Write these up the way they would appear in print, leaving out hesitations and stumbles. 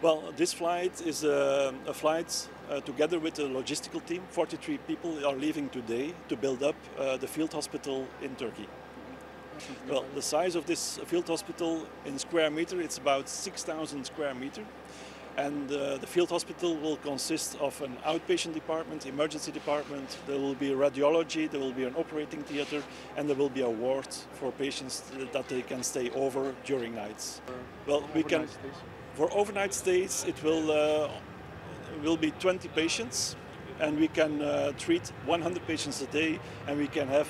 Well, this flight is a flight together with a logistical team. 43 people are leaving today to build up the field hospital in Turkey. Well, the size of this field hospital in square meter, it's about 6,000 square meter. And the field hospital will consist of an outpatient department, emergency department, there will be radiology, there will be an operating theater, and there will be a ward for patients that they can stay over during nights. Well, we can, for overnight stays, it will be 20 patients, and we can treat 100 patients a day, and we can have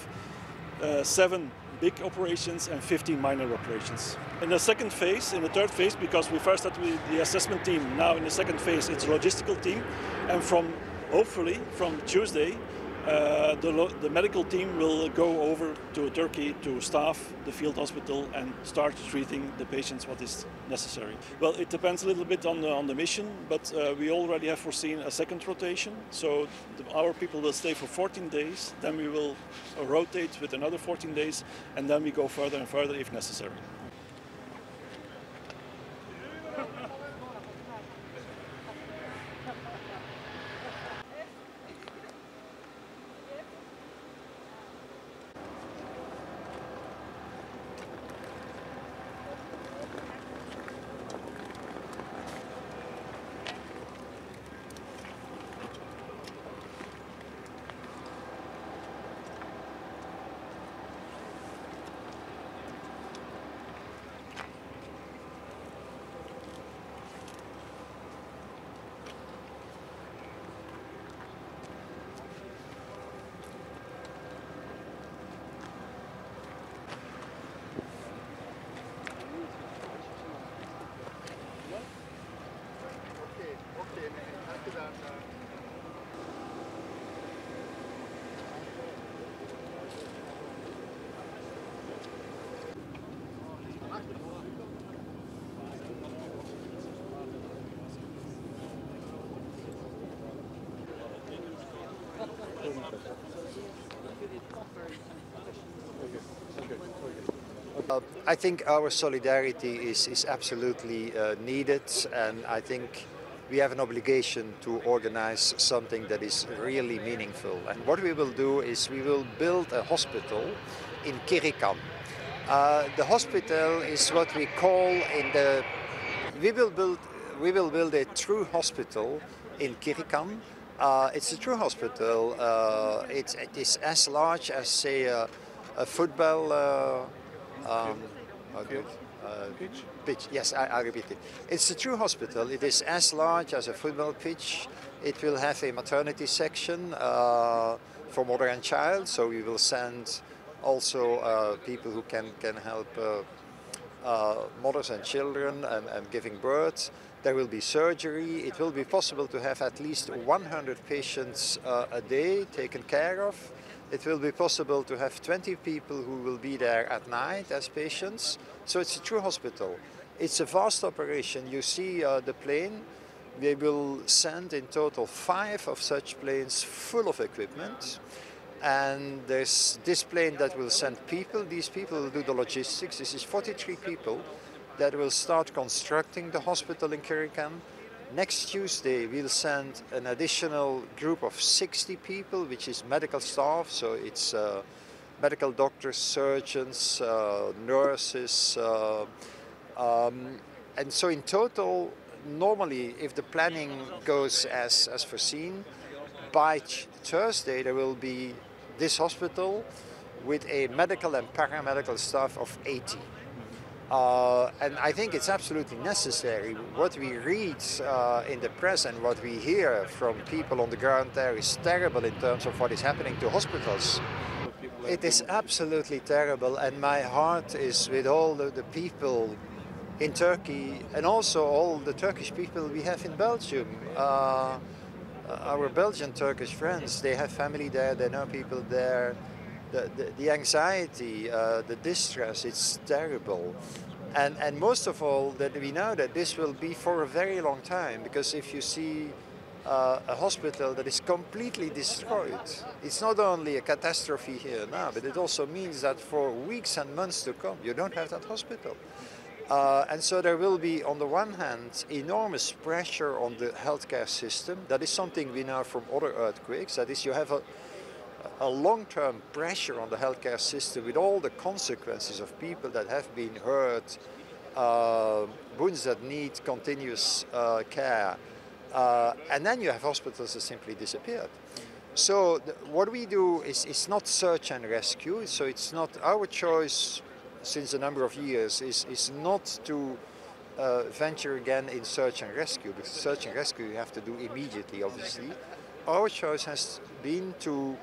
7 big operations and 15 minor operations. In the second phase, in the third phase, because we first started with the assessment team, now in the second phase it's a logistical team, and hopefully from Tuesday the medical team will go over to Turkey to staff the field hospital and start treating the patients what is necessary. Well, it depends a little bit on the mission, but we already have foreseen a second rotation. So our people will stay for 14 days, then we will rotate with another 14 days, and then we go further and further if necessary. I think our solidarity is absolutely needed, and I think we have an obligation to organize something that is really meaningful. And what we will do is we will build a hospital in Kırıkhan. The hospital is what we call we will build a true hospital in Kırıkhan. It's a true hospital. It is as large as, say, a football pitch. Yes, I repeat it. It's a true hospital. It is as large as a football pitch. It will have a maternity section for mother and child. So we will send also people who can help mothers and children and giving birth. There will be surgery. It will be possible to have at least 100 patients a day taken care of. It will be possible to have 20 people who will be there at night as patients. So it's a true hospital. It's a vast operation. You see the plane. They will send in total 5 of such planes full of equipment. And there's this plane that will send people. These people will do the logistics. This is 43 people that will start constructing the hospital in Kırıkhan. Next Tuesday, we'll send an additional group of 60 people, which is medical staff. So it's medical doctors, surgeons, nurses. And so in total, normally, if the planning goes as foreseen, by Thursday, there will be this hospital with a medical and paramedical staff of 80. And I think it's absolutely necessary. What we read in the press and what we hear from people on the ground there is terrible in terms of what is happening to hospitals. It is absolutely terrible, and my heart is with all the people in Turkey and also all the Turkish people we have in Belgium. Our Belgian Turkish friends, they have family there, they know people there. The anxiety, the distress, it's terrible. And most of all, that we know that this will be for a very long time, because if you see a hospital that is completely destroyed, it's not only a catastrophe here now, but it also means that for weeks and months to come, you don't have that hospital. And so there will be, on the one hand, enormous pressure on the healthcare system. That is something we know from other earthquakes. That is, you have a long-term pressure on the healthcare system with all the consequences of people that have been hurt, wounds that need continuous care. And then you have hospitals that simply disappeared. So what we do is not search and rescue. So it's not our choice since a number of years is not to venture again in search and rescue, because search and rescue you have to do immediately, obviously. Our choice has been to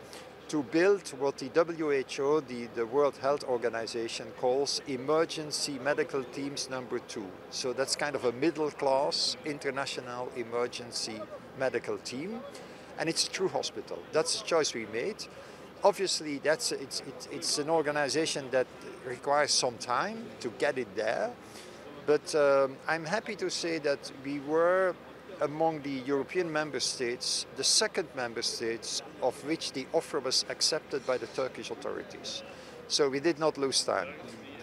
build what the WHO, the World Health Organization, calls emergency medical teams number 2. So that's kind of a middle class international emergency medical team, and it's a true hospital. That's the choice we made. Obviously, it's an organization that requires some time to get it there, but I'm happy to say that we were among the European member states, the second member states of which the offer was accepted by the Turkish authorities. So we did not lose time.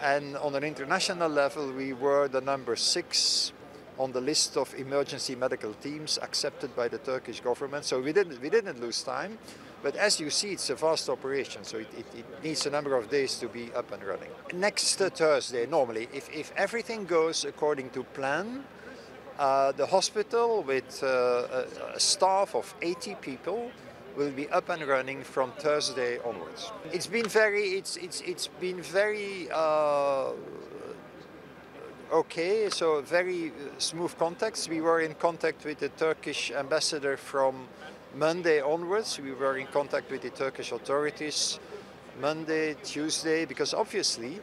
And on an international level, we were the number 6 on the list of emergency medical teams accepted by the Turkish government. So we didn't lose time. But as you see, it's a vast operation, so it needs a number of days to be up and running. Next Thursday, normally, if everything goes according to plan, the hospital with a staff of 80 people will be up and running from Thursday onwards. It's been very, okay, so very smooth contacts. We were in contact with the Turkish ambassador from Monday onwards. We were in contact with the Turkish authorities Monday, Tuesday, because obviously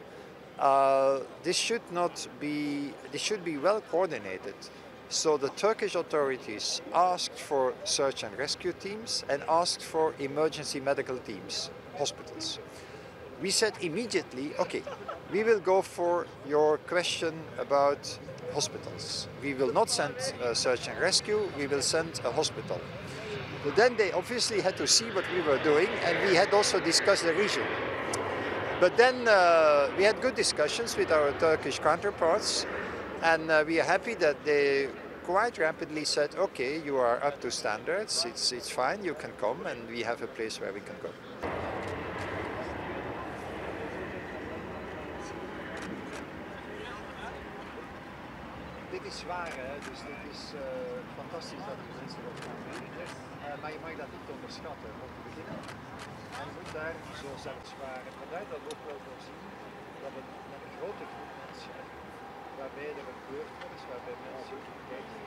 this should be well coordinated. So the Turkish authorities asked for search and rescue teams and asked for emergency medical teams, hospitals. We said immediately, okay, we will go for your question about hospitals. We will not send search and rescue, we will send a hospital. But then they obviously had to see what we were doing, and we had also discussed the region. But then we had good discussions with our Turkish counterparts, and we are happy that they quite rapidly said, okay, you are up to standards, it's fine, you can come, and we have a place where we can go. Dit is zwaar, hè? Dus dit is fantastisch dat die mensen dat gaan doen. Maar je mag dat niet onderschatten om te beginnen. En je moet daar, zoals dat zware bedrijf dat ook wel voorzien, dat het met een grote groep mensen, waarbij er een beurtje is, waarbij mensen ook kijken,